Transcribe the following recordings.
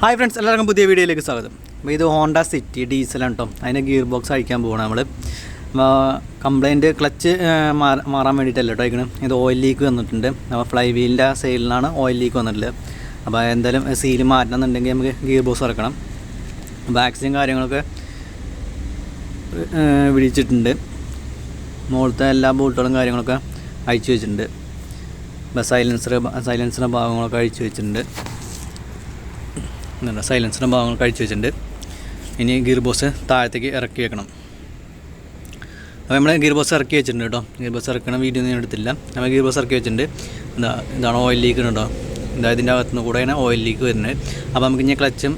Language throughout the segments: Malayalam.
ഹായ് ഫ്രണ്ട്സ്, എല്ലാവർക്കും പുതിയ വീഡിയോയിലേക്ക് സ്വാഗതം. അപ്പോൾ ഇത് ഹോണ്ട സിറ്റി ഡീസലാണ് കേട്ടോ. അതിന് ഗിയർ ബോക്സ് അഴിക്കാൻ പോകണം നമ്മൾ. കംപ്ലൈൻറ്റ് ക്ലച്ച് മാറാൻ വേണ്ടിയിട്ടല്ല കേട്ടോ അയക്കണം. ഇത് ഓയിൽ ലീക്ക് വന്നിട്ടുണ്ട്. അപ്പോൾ ഫ്ലൈ വീലിൻ്റെ സൈഡിലാണ് ഓയിൽ ലീക്ക് വന്നിട്ടുള്ളത്. അപ്പോൾ എന്തായാലും സീല് മാറ്റണമെന്നുണ്ടെങ്കിൽ നമുക്ക് ഗിയർ ബോക്സ് ഇറക്കണം. ബാക്സിനും കാര്യങ്ങളൊക്കെ വിടിച്ചിട്ടുണ്ട്. മുകളിലത്തെ എല്ലാ ബോൾട്ടുകളും കാര്യങ്ങളൊക്കെ അഴിച്ചു വെച്ചിട്ടുണ്ട്. ഇപ്പോൾ സൈലൻസറിൻ്റെ ഭാഗങ്ങളൊക്കെ അഴിച്ചു വെച്ചിട്ടുണ്ട്. സൈലൻസറിൻ്റെ ഭാഗങ്ങൾ കഴിച്ച് വെച്ചിട്ടുണ്ട്. ഇനി ഗിയർ ബോക്സ് താഴത്തേക്ക് ഇറക്കി വെക്കണം. അപ്പോൾ നമ്മൾ ഗിയർ ബോക്സ് ഇറക്കി വെച്ചിട്ടുണ്ട് കേട്ടോ. ഗിയർ ബോക്സ് ഇറക്കണ വീഡിയോ ഒന്നും എടുത്തില്ല. നമ്മൾ ഗിയർ ബോക്സ് ഇറക്കി വെച്ചിട്ടുണ്ട്. ഇതാണ് ഓയിൽ ലീക്ക് കേട്ടോ. ഇതിൻ്റെ അകത്തുനിന്ന് കൂടെയാണ് ഓയിൽ ലീക്ക് വരുന്നത്. അപ്പോൾ നമുക്ക് ഇനി ക്ലച്ചും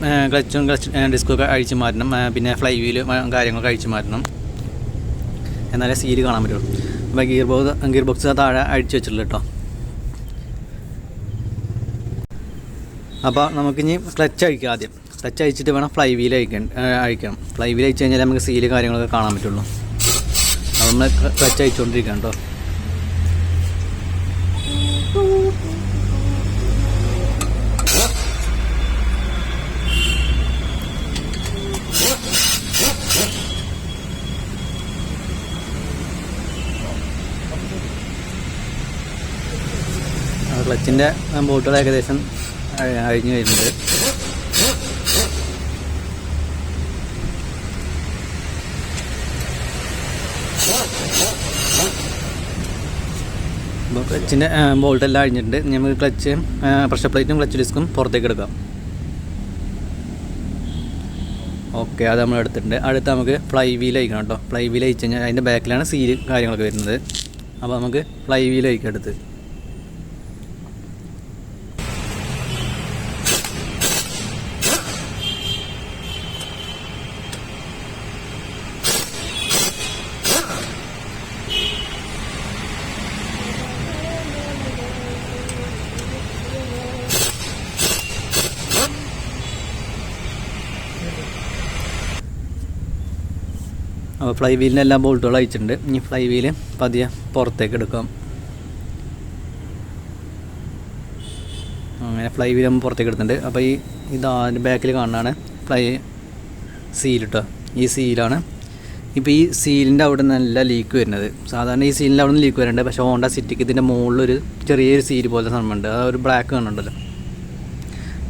ഡിസ്കൊക്കെ അഴിച്ച് മാറ്റണം. പിന്നെ ഫ്ലൈ വീല് കാര്യങ്ങളൊക്കെ അഴിച്ച് മാറ്റണം. എന്നാലേ സീല് കാണാൻ പറ്റുള്ളൂ. അപ്പോൾ ഗിയർ ബോക്സ് താഴെ അഴിച്ച് വെച്ചിട്ടുള്ളൂ കേട്ടോ. അപ്പോൾ നമുക്കിനി ക്ലച്ച് അഴിക്കാം. ആദ്യം ക്ലച്ച് അഴിച്ചിട്ട് വേണം ഫ്ലൈ വീൽ അഴിക്കണം. ഫ്ലൈ വീൽ അഴിച്ച് കഴിഞ്ഞാൽ നമുക്ക് സീല് കാര്യങ്ങളൊക്കെ കാണാൻ പറ്റുള്ളൂ. അപ്പോൾ നമ്മൾ ക്ലച്ച് അഴിച്ചുകൊണ്ടിരിക്കണം കേട്ടോ. ക്ലച്ചിൻ്റെ ബോട്ടുകൾ ഏകദേശം അഴിഞ്ഞു വരുന്നുണ്ട്. അപ്പോൾ ക്ലച്ചിൻ്റെ ബോൾട്ടെല്ലാം അഴിഞ്ഞിട്ടുണ്ട്. നമുക്ക് ക്ലച്ച് പ്രഷർ പ്ലേറ്റും ക്ലച്ച് ഡിസ്കും പുറത്തേക്ക് എടുക്കാം. ഓക്കെ, അത് നമ്മൾ എടുത്തിട്ടുണ്ട്. അടുത്ത് നമുക്ക് ഫ്ലൈ വീൽ അഴിക്കണം കേട്ടോ. ഫ്ലൈ വീൽ അഴിച്ച് കഴിഞ്ഞാൽ അതിൻ്റെ ബാക്കിലാണ് സീല് കാര്യങ്ങളൊക്കെ വരുന്നത്. അപ്പോൾ നമുക്ക് ഫ്ലൈ വീൽ അഴിക്കാം അടുത്ത്. അപ്പോൾ ഫ്ലൈ വീലിൻ്റെ എല്ലാ ബോൾട്ടുകളും അയച്ചിട്ടുണ്ട്. ഇനി ഫ്ലൈ വീല് പതിയെ പുറത്തേക്ക് എടുക്കാം. അങ്ങനെ ഫ്ലൈ വീൽ നമ്മൾ പുറത്തേക്ക് എടുത്തിട്ടുണ്ട്. അപ്പോൾ അതിൻ്റെ ബാക്കിൽ കാണുന്നതാണ് ഫ്ലൈ സീൽ കേട്ടോ. ഈ സീലാണ്. ഇപ്പോൾ ഈ സീലിൻ്റെ അവിടെ നല്ല ലീക്ക് വരുന്നത്. സാധാരണ ഈ സീലിൻ്റെ അവിടെ നിന്ന് ലീക്ക് വരുന്നുണ്ട്. പക്ഷേ ഹോണ്ട സിറ്റിക്ക് ഇതിൻ്റെ മുകളിലൊരു ചെറിയൊരു സീൽ പോലത്തെ സംഭവമുണ്ട്. ആ ഒരു ബ്ലാക്ക് കാണുന്നുണ്ടല്ലോ,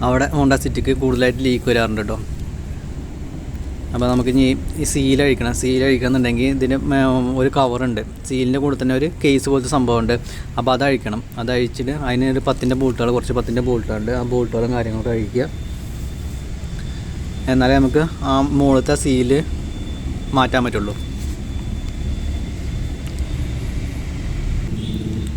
അവിടെ ഹോണ്ട സിറ്റിക്ക് കൂടുതലായിട്ട് ലീക്ക് വരാറുണ്ട് കേട്ടോ. അപ്പോൾ നമുക്ക് ഇനി ഈ സീൽ അഴിക്കണമെന്നുണ്ടെങ്കിൽ ഇതിന് ഒരു കവറുണ്ട്. സീലിൻ്റെ കൂടെ തന്നെ ഒരു കേസ് പോലത്തെ സംഭവമുണ്ട്. അപ്പോൾ അത് അഴിക്കണം. അത് അഴിച്ചിട്ട് അതിനൊരു കുറച്ച് 10 ബോൾട്ടുകളുണ്ട്. ആ ബോൾട്ടുകളും കാര്യങ്ങളൊക്കെ അഴിക്കുക. എന്നാലേ നമുക്ക് ആ മുകളിലത്തെ സീല് മാറ്റാൻ പറ്റുള്ളൂ.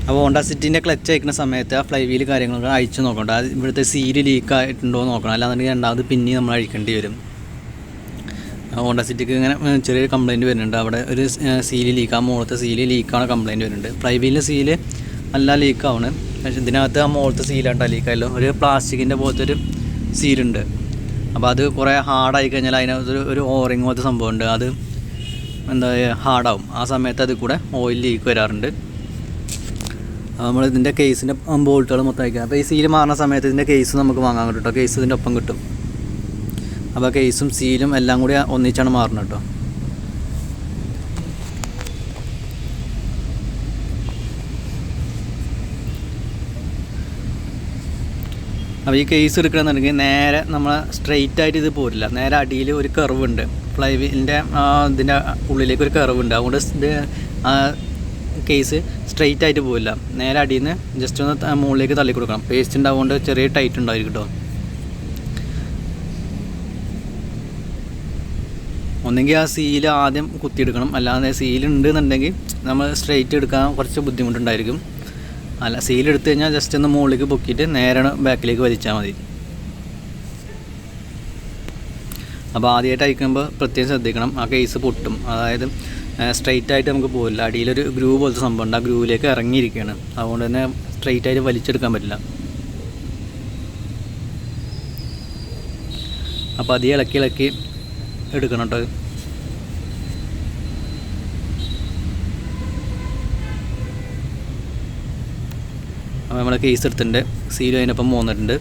അപ്പോൾ ഹോണ്ട സിറ്റിൻ്റെ ക്ലച്ച് അയക്കുന്ന സമയത്ത് ആ ഫ്ലൈ വീല് കാര്യങ്ങളൊക്കെ അഴിച്ച് നോക്കണ്ട. അത് ഇവിടുത്തെ സീല് ലീക്ക് ആയിട്ടുണ്ടോ എന്ന് നോക്കണം. അല്ലാന്നുണ്ടെങ്കിൽ രണ്ടാമത് പിന്നെ നമ്മൾ അഴിക്കേണ്ടി വരും. ഹോണ്ട സിറ്റിക്ക് ഇങ്ങനെ ചെറിയൊരു കംപ്ലയിൻറ്റ് വരുന്നുണ്ട്. അവിടെ ഒരു സീല് ലീക്ക്, ആ മുകളിലത്തെ സീല് ലീക്കാണ് കംപ്ലയിൻറ്റ് വരുന്നുണ്ട്. ഫ്ലൈ വീലിൻ്റെ സീല് നല്ല ലീക്കാണ്. പക്ഷേ ഇതിനകത്ത് ആ മുകളിലത്തെ സീലായിട്ടാണ് ലീക്കായല്ലോ. ഒരു പ്ലാസ്റ്റിക്കിൻ്റെ പോലത്തെ ഒരു സീലുണ്ട്. അപ്പോൾ അത് കുറേ ഹാർഡായി കഴിഞ്ഞാൽ അതിനകത്ത് ഒരു ഓറിങ് പോലത്തെ സംഭവമുണ്ട്. അത് എന്താ ഹാർഡാവും. ആ സമയത്ത് അതിൽ കൂടെ ഓയിൽ ലീക്ക് വരാറുണ്ട്. നമ്മൾ ഇതിൻ്റെ കേസിൻ്റെ ബോൾട്ടുകൾ മൊത്തം അയക്കുക. അപ്പോൾ ഈ സീല് മാറുന്ന സമയത്ത് ഇതിൻ്റെ കേസ് നമുക്ക് വാങ്ങാൻ കിട്ടും കേട്ടോ. കേസ് ഇതിൻ്റെ ഒപ്പം കിട്ടും. അപ്പോൾ കേസും സീലും എല്ലാം കൂടി ഒന്നിച്ചാണ് മാറുന്നത് കേട്ടോ. അപ്പോൾ ഈ കേസ് എടുക്കണമെന്നുണ്ടെങ്കിൽ നേരെ നമ്മൾ സ്ട്രെയിറ്റ് ആയിട്ട് ഇത് പോരില്ല. നേരെ അടിയിൽ ഒരു കർവ് ഉണ്ട്. ഫ്ലൈ വീലിൻ്റെ ഇതിൻ്റെ ഉള്ളിലേക്ക് ഒരു കർവ് ഉണ്ട്. അതുകൊണ്ട് ഇത് കേസ് സ്ട്രെയിറ്റ് ആയിട്ട് പോവില്ല. നേരെ അടിയിൽ നിന്ന് ജസ്റ്റ് ഒന്ന് മുകളിലേക്ക് തള്ളി കൊടുക്കണം. പേസ്റ്റ് ഉണ്ടാവുകൊണ്ട് ചെറിയ ടൈറ്റ് ഉണ്ടായിരിക്കും കേട്ടോ. ഒന്നെങ്കിൽ ആ സീല് ആദ്യം കുത്തിയെടുക്കണം. അല്ലാതെ സീലുണ്ട് എന്നുണ്ടെങ്കിൽ നമ്മൾ സ്ട്രെയിറ്റ് എടുക്കാൻ കുറച്ച് ബുദ്ധിമുട്ടുണ്ടായിരിക്കും. അല്ല, സീലെടുത്ത് കഴിഞ്ഞാൽ ജസ്റ്റ് ഒന്ന് മുകളിലേക്ക് പൊക്കിയിട്ട് നേരെ ബാക്കിലേക്ക് വലിച്ചാൽ മതി. അപ്പോൾ ആദ്യമായിട്ട് അയക്കുമ്പോൾ പ്രത്യേകം ശ്രദ്ധിക്കണം. ആ കേസ് പൊട്ടും. അതായത് സ്ട്രെയിറ്റ് ആയിട്ട് നമുക്ക് പോകില്ല. അടിയിലൊരു ഗ്രൂവ് പോലത്തെ സംഭവമുണ്ട്. ആ ഗ്രൂവിലേക്ക് ഇറങ്ങിയിരിക്കുകയാണ്. അതുകൊണ്ട് തന്നെ സ്ട്രെയിറ്റ് ആയിട്ട് വലിച്ചെടുക്കാൻ പറ്റില്ല. അപ്പോൾ അത് ഇളക്കി എടുക്കണം കേട്ടോ. അപ്പോൾ നമ്മുടെ കേസ് എടുത്തിട്ടുണ്ട്. സീൽ അതിനൊപ്പം പോന്നിട്ടുണ്ട്.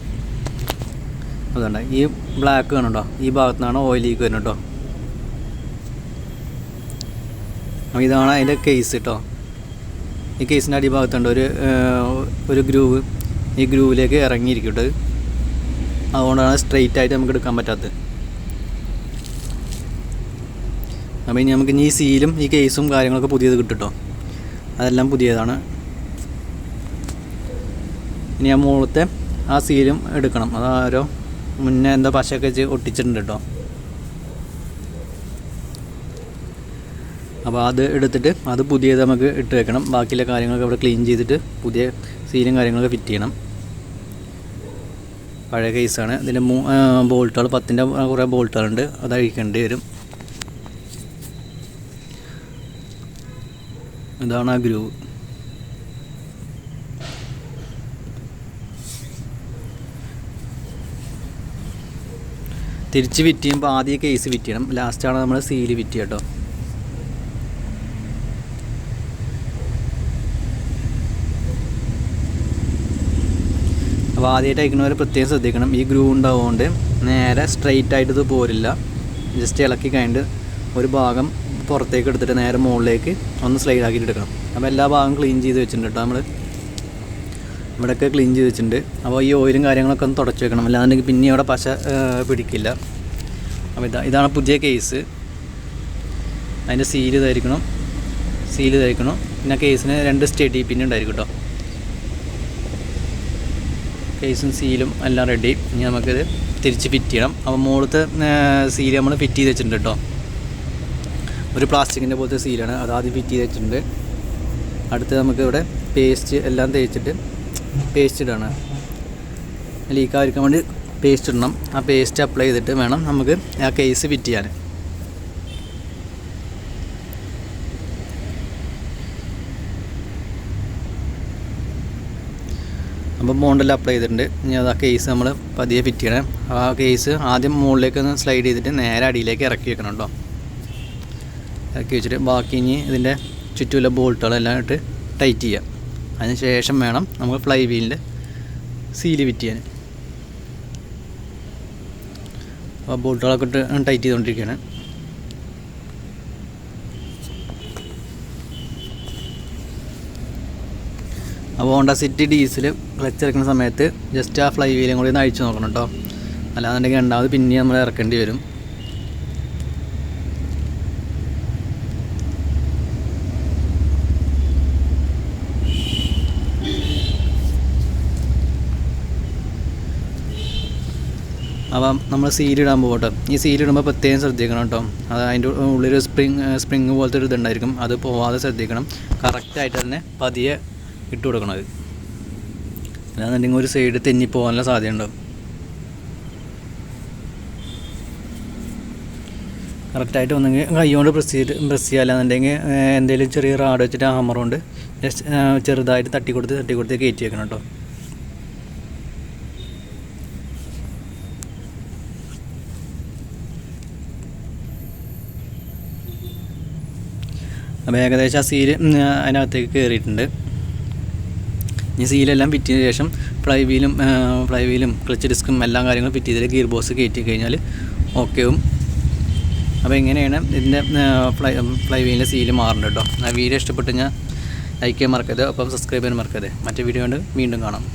അതുകൊണ്ട് ഈ ബ്ലാക്ക് കാണുന്നുണ്ടോ, ഈ ഭാഗത്തു നിന്നാണ് ഓയിൽ ലീക്ക് വരുന്നത് കേട്ടോ. അപ്പോൾ ഇതാണ് അതിൻ്റെ കേസ് കേട്ടോ. ഈ കേസിൻ്റെ അടിഭാഗത്തുണ്ട് ഒരു ഗ്രൂവ്, ഈ ഗ്രൂവിലേക്ക് ഇറങ്ങിയിരിക്കട്ടെ. അതുകൊണ്ടാണ് സ്ട്രെയിറ്റ് ആയിട്ട് നമുക്ക് എടുക്കാൻ പറ്റാത്തത്. അപ്പോൾ ഇനി നമുക്ക് ഈ സീലും ഈ കേസും കാര്യങ്ങളൊക്കെ പുതിയത് കിട്ടും കേട്ടോ. അതെല്ലാം പുതിയതാണ്. ഇനി ആ മുകളിലത്തെ ആ സീലും എടുക്കണം. അതാരോ മുന്നേ എന്താ പശയൊക്കെ വെച്ച് ഒട്ടിച്ചിട്ടുണ്ട് കേട്ടോ. അപ്പോൾ അത് എടുത്തിട്ട് അത് പുതിയത് നമുക്ക് ഇട്ട് വെക്കണം. ബാക്കിയുള്ള കാര്യങ്ങളൊക്കെ ഇവിടെ ക്ലീൻ ചെയ്തിട്ട് പുതിയ സീലും കാര്യങ്ങളൊക്കെ ഫിറ്റ് ചെയ്യണം. പഴയ കേസാണ്. ഇതിൻ്റെ ബോൾട്ടുകൾ 10ൻ്റെ കുറേ ബോൾട്ടുകളുണ്ട്, അത് അഴിക്കേണ്ടി വരും. ഇതാണ് ആ ഗ്രൂവ്. തിരിച്ച് ഫിറ്റ് ചെയ്യുമ്പോൾ ആദ്യം കേസ് ഫിറ്റ് ചെയ്യണം, ലാസ്റ്റാണ് നമ്മൾ സീല് ഫിറ്റ് ചെയ്യുക കേട്ടോ. അപ്പോൾ ആദ്യമായിട്ട് അയക്കുന്നവർ പ്രത്യേകം ശ്രദ്ധിക്കണം. ഈ ഗ്രൂ ഉണ്ടാവുകൊണ്ട് നേരെ സ്ട്രെയിറ്റ് ആയിട്ട് ഇത് പോരില്ല. ജസ്റ്റ് ഇളക്കി കഴിഞ്ഞിട്ട് ഒരു ഭാഗം പുറത്തേക്ക് എടുത്തിട്ട് നേരെ മുകളിലേക്ക് ഒന്ന് സ്ലൈഡ് ആക്കിയിട്ട് എടുക്കണം. അപ്പോൾ എല്ലാ ഭാഗവും ക്ലീൻ ചെയ്ത് വെച്ചിട്ടുണ്ട് കേട്ടോ. നമ്മൾ ഇവിടെയൊക്കെ ക്ലീൻ ചെയ്ത് വെച്ചിട്ടുണ്ട്. അപ്പോൾ ഈ ഓയിലും കാര്യങ്ങളൊക്കെ ഒന്ന് തുടച്ച് വെക്കണം, അല്ലാന്നുണ്ടെങ്കിൽ പിന്നെ അവിടെ പശ പിടിക്കില്ല. അപ്പോൾ ഇതാണ് പുതിയ കേസ്. അതിൻ്റെ സീല് ഇതായിരിക്കണം. പിന്നെ കേസിന് 2 സ്റ്റഡി പിൻ ഉണ്ടായിരിക്കും കേട്ടോ. കേസും സീലും എല്ലാം റെഡി. ഇനി നമുക്കിത് തിരിച്ച് ഫിറ്റ് ചെയ്യണം. അപ്പോൾ മുകളിലത്തെ സീല് നമ്മൾ ഫിറ്റ് ചെയ്ത് വെച്ചിട്ടുണ്ട് കേട്ടോ. ഒരു പ്ലാസ്റ്റിക്കിൻ്റെ പോലത്തെ സീലാണ്, അത് ആദ്യം ഫിറ്റ് ചെയ്ത് വെച്ചിട്ടുണ്ട്. അടുത്ത് നമുക്ക് ഇവിടെ പേസ്റ്റ് എല്ലാം തേച്ചിട്ട് പേസ്റ്റ് ഇടണം. ലീക്കായിരിക്കാൻ വേണ്ടി പേസ്റ്റ് ഇടണം. ആ പേസ്റ്റ് അപ്ലൈ ചെയ്തിട്ട് വേണം നമുക്ക് ആ കേസ് ഫിറ്റ് ചെയ്യാൻ. അപ്പോൾ ബോണ്ടെല്ലാം അപ്ലൈ ചെയ്തിട്ടുണ്ട്. ഇനി അത് ആ കേസ് നമ്മൾ പതിയെ ഫിറ്റ് ചെയ്യണം. ആ കേസ് ആദ്യം മുകളിലേക്ക് ഒന്ന് സ്ലൈഡ് ചെയ്തിട്ട് നേരെ അടിയിലേക്ക് ഇറക്കി വെക്കണം കേട്ടോ. ഇറക്കി വെച്ചിട്ട് ബാക്കി ഇനി ഇതിൻ്റെ ചുറ്റുമുള്ള ബോൾട്ടുകളെല്ലാം ഇട്ട് ടൈറ്റ് ചെയ്യാം. അതിന് ശേഷം വേണം നമുക്ക് ഫ്ലൈ വീലിൻ്റെ സീല് ഫിറ്റ് ചെയ്യാൻ. അപ്പോൾ ബോൾട്ടുകളൊക്കെ ഇട്ട് ടൈറ്റ് ചെയ്തുകൊണ്ടിരിക്കുകയാണ്. അപ്പോൾ ഹോണ്ട സിറ്റി ഡീസൽ ക്ലച്ച് ഇറക്കുന്ന സമയത്ത് ജസ്റ്റ് ആ ഫ്ലൈ വീലും കൂടി ഒന്ന് അഴിച്ചു നോക്കണം കേട്ടോ. അല്ലാന്നുണ്ടെങ്കിൽ രണ്ടാമത് പിന്നെ നമ്മൾ ഇറക്കേണ്ടി വരും. അപ്പം നമ്മൾ സീലിടാൻ പോകട്ടെ. ഈ സീലിടുമ്പോൾ പ്രത്യേകം ശ്രദ്ധിക്കണം കേട്ടോ. അത് അതിൻ്റെ ഉള്ളിലൊരു സ്പ്രിങ് പോലത്തെ ഒരു ഇതുണ്ടായിരിക്കും, അത് പോവാതെ ശ്രദ്ധിക്കണം. കറക്റ്റായിട്ട് തന്നെ പതിയെ ഇട്ട് കൊടുക്കണം. അത് അല്ലാന്നുണ്ടെങ്കിൽ ഒരു സൈഡ് തെന്നി പോകാനുള്ള സാധ്യത ഉണ്ടാവും. കറക്റ്റായിട്ട് ഒന്നെങ്കിൽ കൈ കൊണ്ട് പ്രസ് ചെയ്യുക, അല്ലാന്നുണ്ടെങ്കിൽ എന്തെങ്കിലും ചെറിയ റാഡ് വെച്ചിട്ട് ഹാമർ കൊണ്ട് ജസ്റ്റ് ചെറുതായിട്ട് തട്ടിക്കൊടുത്ത് കയറ്റി വെക്കണം കേട്ടോ. അപ്പോൾ ഏകദേശം ആ സീല് അതിനകത്തേക്ക് കയറിയിട്ടുണ്ട്. ഈ സീലെല്ലാം ഫിറ്റ് ചെയ്ത ശേഷം ഫ്ലൈ വീലും ക്ലച്ച് ഡിസ്കും എല്ലാ കാര്യങ്ങളും ഫിറ്റ് ചെയ്തിട്ട് ഗിയർ ബോക്സ് കയറ്റി കഴിഞ്ഞാൽ ഓക്കെയും. അപ്പോൾ ഇങ്ങനെയാണ് ഇതിൻ്റെ ഫ്ലൈ വീലിൻ്റെ സീല് മാറുന്നുണ്ട് കേട്ടോ. ആ വീഡിയോ ഇഷ്ടപ്പെട്ട് ഞാൻ ലൈക്ക് ചെയ്യാൻ മറക്കരുത്, ഒപ്പം സബ്സ്ക്രൈബ് ചെയ്യാൻ മറക്കരുത്. മറ്റേ വീഡിയോ കൊണ്ട് വീണ്ടും കാണാം.